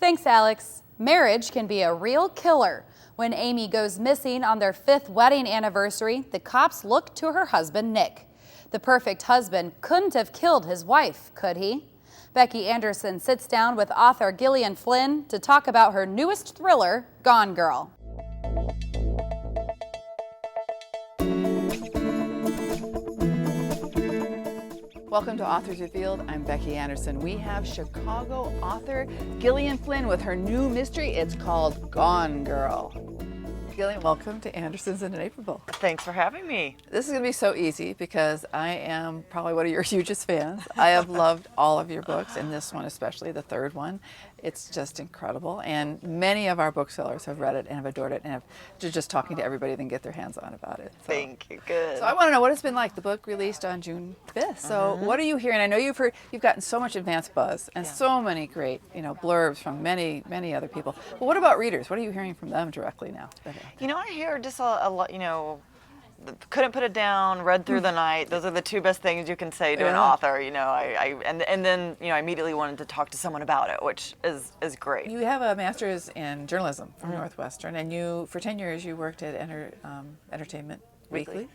Thanks, Alex. Marriage can be a real killer. When Amy goes missing on their 5th wedding anniversary, the cops look to her husband, Nick. The perfect husband couldn't have killed his wife, could he? Becky Anderson sits down with author Gyllian Flynn to talk about her newest thriller, Gone Girl. Welcome to Authors Revealed. I'm Becky Anderson. We have Chicago author Gyllian Flynn with her new mystery. It's called Gone Girl. Gyllian, welcome to Anderson's in Naperville. Thanks for having me. This is going to be so easy because I am probably one of your hugest fans. I have loved all of your books, and this one especially, the third one. It's just incredible, and many of our booksellers have read it and have adored it, and they're just talking to everybody they can get their hands on about it. So, Thank you. Good. So I want to know what it's been like. The book released on June 5th. So what are you hearing? I know you've gotten so much advance buzz and so many great, blurbs from many other people. But what about readers? What are you hearing from them directly now? I hear just a lot. Couldn't put it down. Read through the night. Those are the two best things you can say to an author. And then I immediately wanted to talk to someone about it, which is great. You have a master's in journalism from Northwestern, and for 10 years you worked at Entertainment Weekly,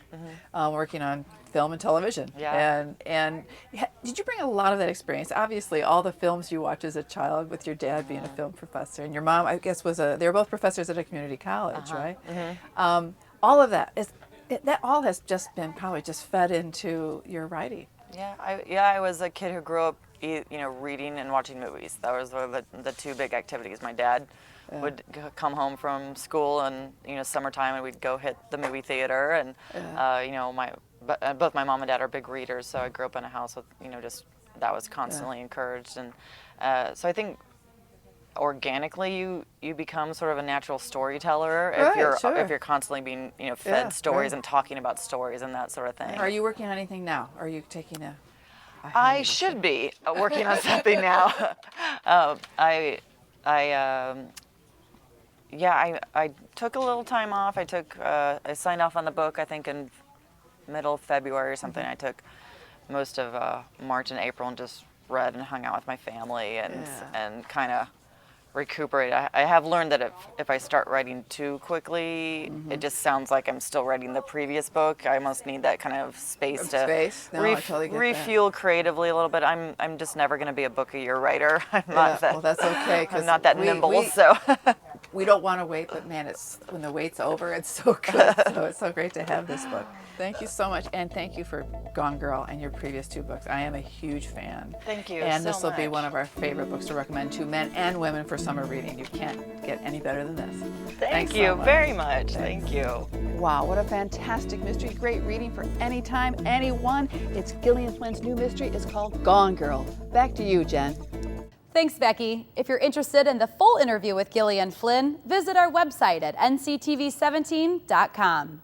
working on film and television. Yeah. And did you bring a lot of that experience? Obviously, all the films you watched as a child, with your dad being a film professor, and your mom, I guess, they were both professors at a community college, right? All of that that all has just been probably just fed into your writing. I was a kid who grew up, reading and watching movies. That was the two big activities. My dad would come home from school and summertime, and we'd go hit the movie theater. And both my mom and dad are big readers, so I grew up in a house with just that was constantly encouraged. And so I think organically you become sort of a natural storyteller if you're constantly being fed stories and talking about stories and that sort of thing. Are you working on anything now? Are you taking I should be working on something now. I took a little time off. I signed off on the book I think in middle of February or something. I took most of March and April and just read and hung out with my family and kind of recuperate. I have learned that if I start writing too quickly, it just sounds like I'm still writing the previous book. I almost need that kind of space to refuel creatively a little bit. I'm just never going to be a book a year writer. I'm not that. Well, that's okay. I'm not that nimble. So we don't want to wait, but man, when the wait's over, it's so good. So it's so great to have this book. Thank you so much, and thank you for Gone Girl and your previous two books. I am a huge fan. Thank you. And this will be one of our favorite books to recommend to men and women for summer reading. You can't get any better than this. Thank you very much. Thank you. Wow, what a fantastic mystery. Great reading for any time, anyone. It's Gyllian Flynn's new mystery. It's called Gone Girl. Back to you, Jen. Thanks, Becky. If you're interested in the full interview with Gyllian Flynn, visit our website at nctv17.com.